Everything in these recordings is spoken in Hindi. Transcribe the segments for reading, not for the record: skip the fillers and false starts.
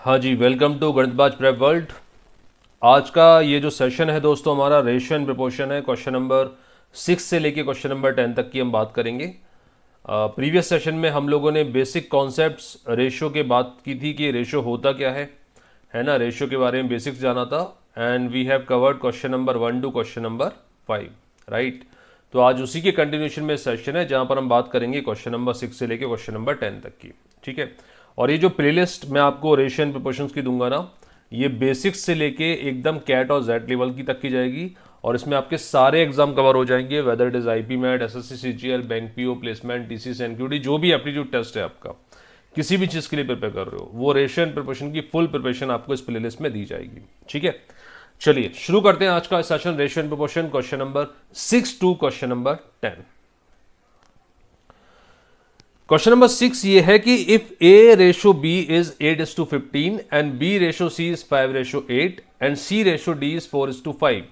हाँ जी, वेलकम टू गणितबाज प्रेप वर्ल्ड। आज का ये जो सेशन है दोस्तों, हमारा रेशियो एंड प्रोपोर्शन है। क्वेश्चन नंबर 6 से लेके क्वेश्चन नंबर 10 तक की हम बात करेंगे। प्रीवियस सेशन में हम लोगों ने बेसिक कॉन्सेप्ट्स रेशियो के बात की थी कि रेशियो होता क्या है ना। रेशियो के बारे में बेसिक्स जाना था and we have covered question number 1 to question number 5, right. तो आज उसी के कंटिन्यूशन में सेशन है जहाँ पर हम बात करेंगे क्वेश्चन नंबर 6 से लेके क्वेश्चन नंबर 10 तक की, ठीक है। और ये जो प्लेलिस्ट मैं आपको रेशियो एंड प्रोपोर्शंस की दूंगा ना, ये बेसिक्स से लेके एकदम कैट और जेड लेवल की तक की जाएगी और इसमें आपके सारे एग्जाम कवर हो जाएंगे, whether it is IP MAT, SSC CGL, bank PO, placement, TCS, NQT, जो भी एप्टीट्यूड टेस्ट है आपका, किसी भी चीज़ के लिए प्रिपेयर कर रहे हो, वो रेशियो एंड प्रोपोर्शन की फुल प्रिपरेशन आपको इस प्लेलिस्ट में दी जाएगी, ठीक है। चलिए शुरू करते हैं आज का session ratio and proportion, question number 6 to question number 10। Question number 6 ये है कि if A ratio B is 8:15 and B ratio C is 5:8 and C ratio D is 4:5,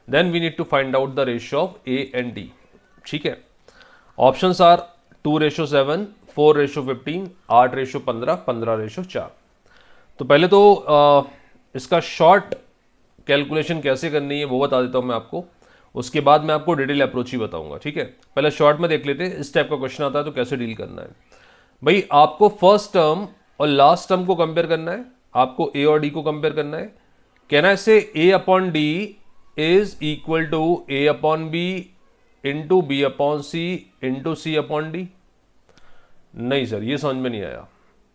then we need to find out the ratio of A and D, ठीक है। Options are 2:7, 4:15, 8:15, 15:4। तो पहले तो इसका शॉर्ट कैलकुलेशन कैसे करनी है वो बता देता हूं मैं आपको, उसके बाद मैं आपको डिटेल अप्रोच ही बताऊंगा, ठीक है। पहले शॉर्ट में देख लेते हैं, इस टाइप का क्वेश्चन आता है तो कैसे डील करना है। भाई आपको फर्स्ट टर्म और लास्ट टर्म को कंपेयर करना है, आपको ए और डी को कंपेयर करना है। कहना है से a upon d is equal to a upon b into b upon c into c upon d. नहीं सर, ये समझ में नहीं आया।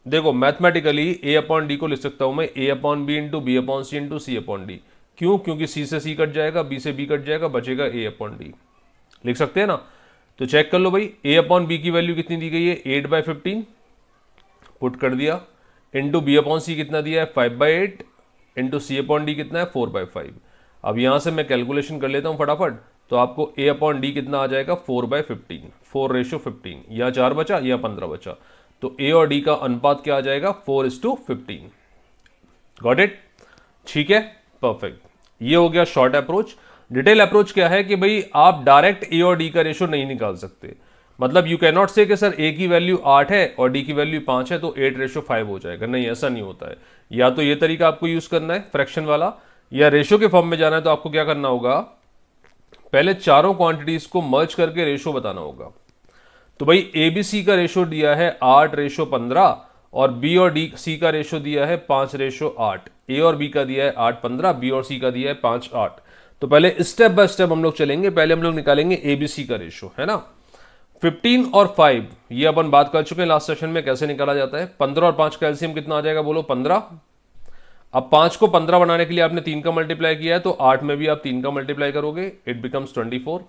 देखो मैथमेटिकली ए अपॉन डी को लिख सकता हूं मैं a upon b into b upon c into c upon d. क्यों? क्योंकि सी से सी कट जाएगा, बी से बी कट जाएगा, बचेगा ए अपॉन डी। लिख सकते हैं ना। तो चेक कर लो भाई, ए अपॉन बी की वैल्यू कितनी दी गई है, 8/15 पुट कर दिया, इंटू बी अपॉन सी कितना दिया है, 5/8, इंटू सी अपॉन डी कितना है, 4/5। अब यहां से मैं कैलकुलेशन कर लेता हूं फटाफट। तो आपको ए अपॉन डी कितना आ जाएगा, 4/15, 4:15, या 4 बचा या 15 बचा। तो ए और डी का अनुपात क्या आ जाएगा, 4:15। गॉट इट, ठीक है, परफेक्ट। ये हो गया शॉर्ट अप्रोच। डिटेल अप्रोच क्या है कि भाई आप डायरेक्ट ए और डी का रेशो नहीं निकाल सकते। मतलब यू कैन नॉट से कि सर ए की वैल्यू 8 है और डी की वैल्यू 5 है तो 8:5 हो जाएगा। नहीं, ऐसा नहीं होता है। या तो ये तरीका आपको यूज करना है फ्रैक्शन वाला, या रेशो के फॉर्म में जाना है तो आपको क्या करना होगा, पहले चारों क्वांटिटीज को मर्ज करके रेशो बताना होगा। तो भाई ए बी सी का रेशो दिया है 8:15 और बी और डी सी का रेशो दिया है 5:8। ए और बी का दिया है 8:15, बी और सी का दिया है 5:8। तो पहले स्टेप बाय स्टेप हम लोग चलेंगे। पहले हम लोग निकालेंगे ए बी सी का रेशो, है ना। 15 और 5 ये अपन बात कर चुके हैं लास्ट सेशन में, कैसे निकाला जाता है। 15 और 5 का एलसीएम कितना आ जाएगा, बोलो 15। अब 5 को 15 बनाने के लिए आपने 3 का मल्टीप्लाई किया है तो 8 में भी आप 3 का मल्टीप्लाई करोगे, इट बिकम्स 24।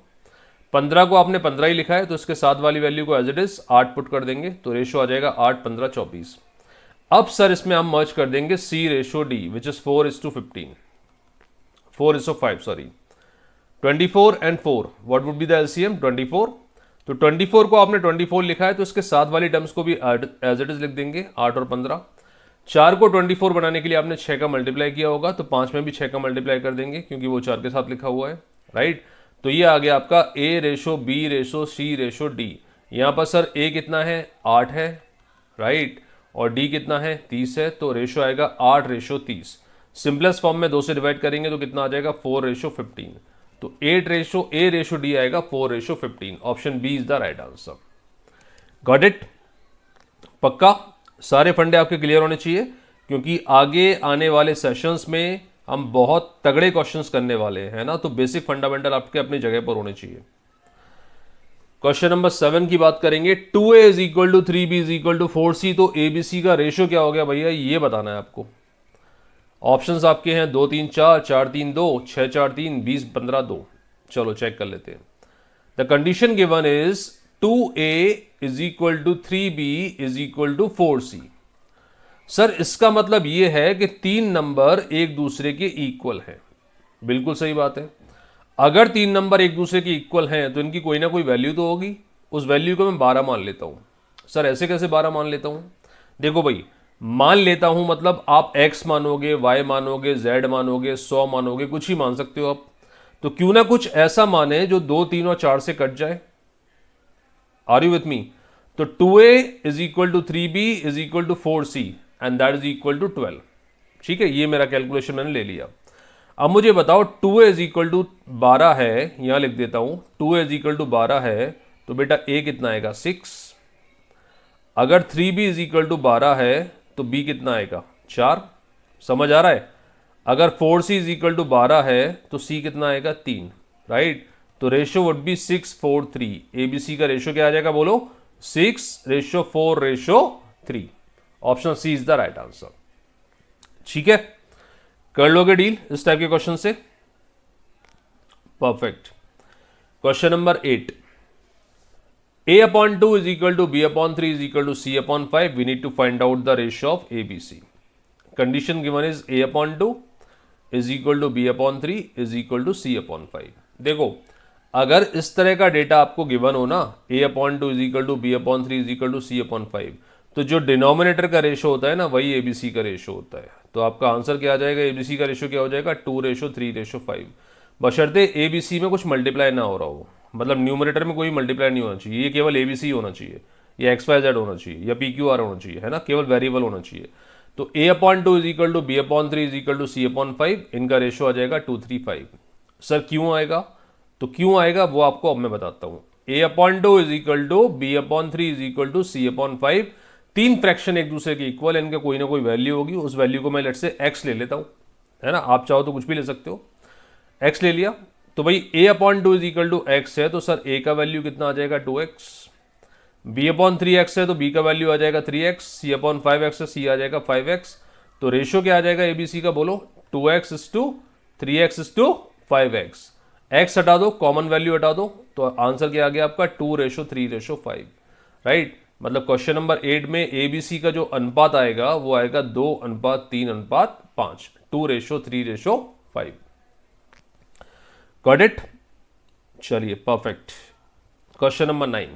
15 को आपने 15 ही लिखा है तो इसके साथ वाली वैल्यू को एज इट इज 8 पुट कर देंगे तो रेशो आ जाएगा 8, 15, 24। अब सर इसमें हम मर्ज कर देंगे c ratio d which is 4:15, 4:5 sorry, 24 and 4 what would be the LCM, 24। तो 24 को आपने 24 लिखा है तो इसके साथ वाली टर्म्स को भी एज इट इज लिख देंगे, 8 और 15। 4 को 24 बनाने के लिए आपने 6 का मल्टीप्लाई किया होगा तो 5 में भी 6 का मल्टीप्लाई कर देंगे क्योंकि वो 4 के साथ लिखा हुआ है, राइट। तो ये आ गया आपका ए रेशो बी रेशो सी रेशो डी। यहां पर सर ए कितना है, 8 है, राइट, और डी कितना है, 30 है। तो रेशो आएगा 8:30। सिंपलेस्ट फॉर्म में 2 से डिवाइड करेंगे तो कितना आ जाएगा, 4:15। तो ए रेशो डी आएगा 4:15। Option B is the right answer. Got it, पक्का। सारे फंडे आपके क्लियर होने चाहिए क्योंकि आगे आने वाले सेशंस में हम बहुत तगड़े क्वेश्चंस करने वाले हैं ना। तो बेसिक फंडामेंटल आपके अपनी जगह पर होने चाहिए। क्वेश्चन नंबर 7 की बात करेंगे। 2a is equal to 3b is equal to 4c। तो ए बी सी का रेशियो क्या हो गया भैया, ये बताना है आपको। ऑप्शंस आपके हैं 2, 3, 4, 4, 3, 2, 6, 4, 3, 20, 15, 2। चलो चेक कर लेते हैं। The condition given is 2a is equal to 3b is equal to 4c। Sir इसका मतलब यह है कि 3 नंबर एक दूसरे के इक्वल हैं। बिल्कुल सही बात है। अगर 3 नंबर एक दूसरे के इक्वल हैं तो इनकी कोई ना कोई वैल्यू तो होगी। उस वैल्यू को मैं 12 मान लेता हूं। सर ऐसे कैसे 12 मान लेता हूं, देखो भाई, मान लेता हूं मतलब आप x मानोगे, y मानोगे, z मानोगे, 100 मानोगे, कुछ ही मान सकते हो आप। तो क्यों ना कुछ ऐसा माने जो 2, 3 और 4 से कट जाए। Are you with me. तो 2a is equal to 3b is equal to 4c and that is equal to 12। ठीक है, ये मेरा कैलकुलेशन मैंने ले लिया। अब मुझे बताओ 2a इज इक्वल टू 12 है, यहां लिख देता हूं 2a इज इक्वल टू 12 है, तो बेटा a कितना आएगा 6। अगर 3b इज इक्वल टू 12 है तो b कितना आएगा 4। समझ आ रहा है? अगर 4c इज इक्वल टू 12 है तो c कितना आएगा 3, राइट। तो रेशियो वुड बी 6:4:3। ABC का रेशियो क्या आ जाएगा बोलो, 6:4:3। Option C is the right answer. ठीक है, कर लोगे डील इस टाइप के क्वेश्चन से? Perfect. Question number 8, a/2 is equal to b/3 is equal to c/5. We need to find out the ratio of ABC. Condition given is a/2 is equal to b/3 is equal to c/5. देखो, अगर इस तरह का डेटा आपको गिवन हो ना, a/2 is equal to b/3 is equal to c/5, तो जो डिनोमिनेटर का रेशो होता है ना वही ABC का रेशो होता है। तो आपका आंसर क्या आ जाएगा, ABC का रेशो क्या हो जाएगा 2:3:5, बशर्ते ABC में कुछ मल्टीप्लाई ना हो रहा हो, मतलब न्यूमरेटर में कोई मल्टीप्लाई नहीं होना चाहिए, ये केवल ABC होना चाहिए, या XYZ होना चाहिए, या PQR होना चाहिए, है ना, केवल वेरिएबल होना चाहिए। तो a/2 is equal to b/3 is equal to c/5, इनका रेशो आ जाएगा 2:3:5। सर क्यों आएगा? तो क्यों आएगा वो आपको अब मैं बताता हूँ। a/2 is equal to b/3 is equal to c/5, तीन फ्रैक्शन एक दूसरे के इक्वल है, इनका कोई ना कोई वैल्यू होगी, उस वैल्यू को मैं लेट से x ले लेता हूँ, है ना, आप चाहो तो कुछ भी ले सकते हो। x ले लिया तो भाई a/2 is equal to x है, तो सर a का वैल्यू कितना आ जाएगा 2x, b/3x है तो b का वैल्यू आ जाएगा 3x, c/5x है c आ जाएगा 5x। तो रेशियो क्या आ जाएगा ABC का बोलो, 2x:3x:5x। x हटा दो, कॉमन वैल्यू हटा दो, तो आंसर क्या आ गया आपका 2:3:5, राइट। मतलब क्वेश्चन नंबर 8 में ABC का जो अनुपात आएगा वो आएगा 2:3:5, 2:3:5। Got it? चलिए परफेक्ट। क्वेश्चन नंबर 9,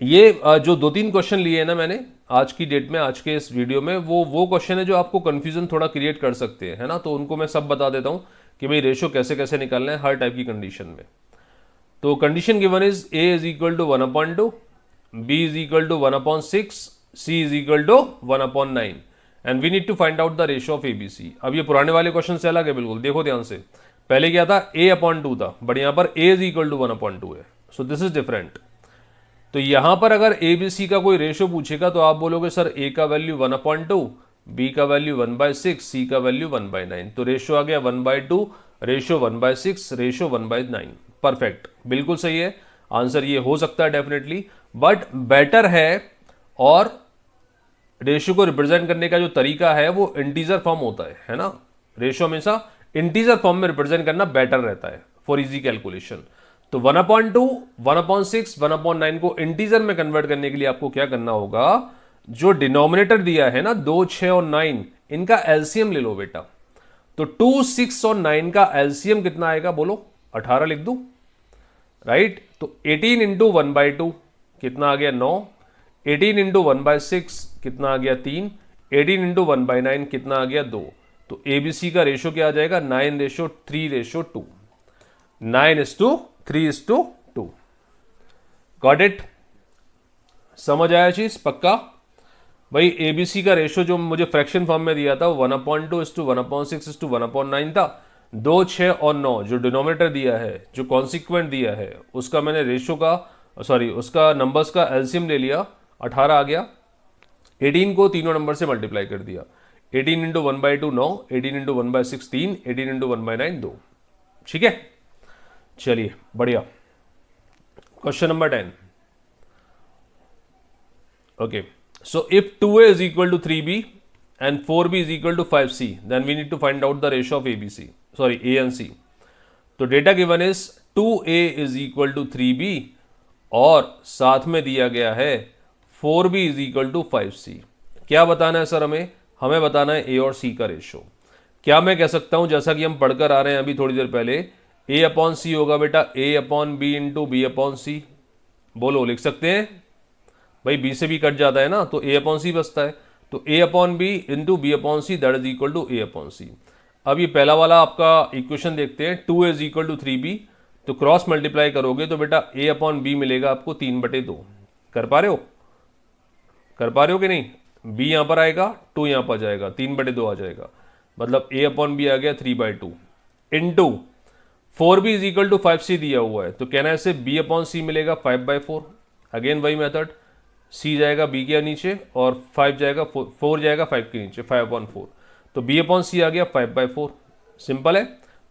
ये जो 2-3 क्वेश्चन लिए हैं ना मैंने आज की डेट में, आज के इस वीडियो में, वो क्वेश्चन है जो आपको कंफ्यूजन थोड़ा क्रिएट कर सकते हैं, है ना। तो उनको मैं सब बता देता हूं कि भाई रेशियो कैसे कैसे निकालना है हर टाइप की कंडीशन में। तो condition given is a is equal to 1/2, b is equal to 1/6, c is equal to 1/9 and we need to find out the ratio of ABC। अब ये पुराने वाले क्वेश्चन से अलग है बिल्कुल, देखो ध्यान से। पहले क्या था, a/2 था, बट यहां पर a इज इक्वल टू 1/2 है, सो दिस इज डिफरेंट। तो यहां पर अगर ABC का कोई रेशियो पूछेगा तो आप बोलोगे सर a का वैल्यू 1/2, b का वैल्यू 1/6, c का वैल्यू 1/9। तो रेशियो आ गया 1/2, रेशियो 1/6, रेशियो 1/9। परफेक्ट, बिल्कुल सही है आंसर, ये हो सकता है डेफिनेटली, बट बेटर है। और रेशियो को रिप्रेजेंट करने का जो तरीका है वो इंटीजर फॉर्म होता है ना। रेशियो हमेशा इंटीजर फॉर्म में रिप्रेजेंट करना बेटर रहता है फॉर इजी कैलकुलेशन। तो 1/2, 1/6, 1/9 को इंटीजर में कन्वर्ट करने के लिए आपको क्या करना होगा, जो डिनोमिनेटर दिया है ना 2, 6 और 9, इनका एलसीएम ले लो बेटा। तो 2, 6 और 9 का एलसीएम कितना आएगा बोलो, 18 लिख दूं, राइट। तो 18 इंटू 1/2 कितना आ गया 9, 18 इंटू 1/6 कितना आ गया 3, 18 इंटू 1/9 कितना आ गया 2। तो ABC का रेशियो क्या आ जाएगा 9:3:2, 9:3:2। Got it? समझ आया चीज पक्का? भाई ABC का रेशियो जो मुझे फ्रैक्शन फॉर्म में दिया था वो 1/2:1/6:1/9 था। 2, 6 और 9 जो डिनोमिनेटर दिया है, जो कॉन्सिक्वेंट दिया है, उसका मैंने रेशियो का उसका नंबर्स का एलसीएम ले लिया, 18 आ गया। 18 को तीनों नंबर से मल्टीप्लाई कर दिया, 18 इंटू 1/2 9, 18 इंटू 1/6 3, 18 इंटू 1/9 2। ठीक है, चलिए बढ़िया। Question number 10, okay. So if 2a is equal to 3b and 4b is equal to 5c, then we need to find out the ratio of ABC, sorry A and C. तो data given is 2a is equal to 3b और साथ में दिया गया है 4b is equal to 5c। क्या बताना है सर हमें? हमें बताना है A और C का रेशियो। क्या मैं कह सकता हूं, जैसा कि हम पढ़कर आ रहे हैं अभी थोड़ी देर पहले, A/C होगा बेटा A/B इंटू B/C। बोलो, लिख सकते हैं भाई, B से B कट जाता है ना, तो A/C बचता है, तो A/B into B/C that is equal to A/C। अब ये पहला वाला आपका इक्वेशन देखते हैं, 2a is equal to 3b, तो क्रॉस मल्टीप्लाई करोगे तो बेटा A/B मिलेगा आपको 3/2। कर पा रहे हो? कर पा रहे हो कि नहीं? बी यहाँ पर आएगा, 2 यहाँ पर जाएगा, 3/2 आ जाएगा, मतलब a अपॉन बी आ गया 3/2 into 4b is equal to 5c दिया हुआ है, तो कहना है इसे b अपॉन सी मिलेगा 5/4। अगेन वही मेथड, c जाएगा b के नीचे और 5 जाएगा 4 जाएगा 5 के नीचे, 5/4, तो b अपॉन सी आ गया 5/4। सिंपल है,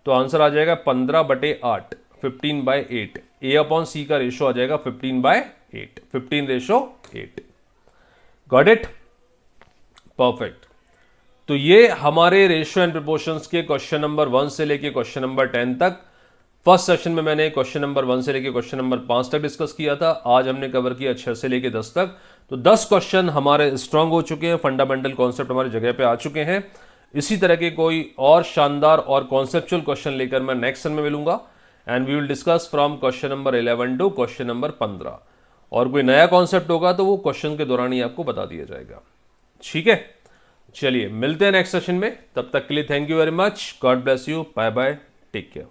तो आंसर आ जाएगा 15/8, 15/8। a अपॉन सी का रेशो आ जाएगा 15/8, 15:8। Got it, perfect. तो ये हमारे रेशियो एंड प्रोपोर्शंस के क्वेश्चन नंबर 1 से लेके क्वेश्चन नंबर 10 तक। फर्स्ट सेशन में मैंने क्वेश्चन नंबर 1 से लेके क्वेश्चन नंबर 5 तक डिस्कस किया था। आज हमने कवर किया 6 से लेके 10 तक। तो 10 क्वेश्चन हमारे स्ट्रांग हो चुके हैं, फंडामेंटल कॉन्सेप्ट हमारी जगह पे आ चुके हैं। इसी तरह के कोई और शानदार और कॉन्सेप्चुअल क्वेश्चन लेकर मैं नेक्स्ट सेशन में मिलूंगा and we will discuss from question number 11 to question number 15। और कोई नया कॉन्सेप्ट होगा तो वो क्वेश्चन के दौरान ही आपको बता दिया जाएगा। ठीक है, चलिए मिलते हैं नेक्स्ट सेशन में। तब तक के लिए thank you very much, God bless you, bye bye, take care.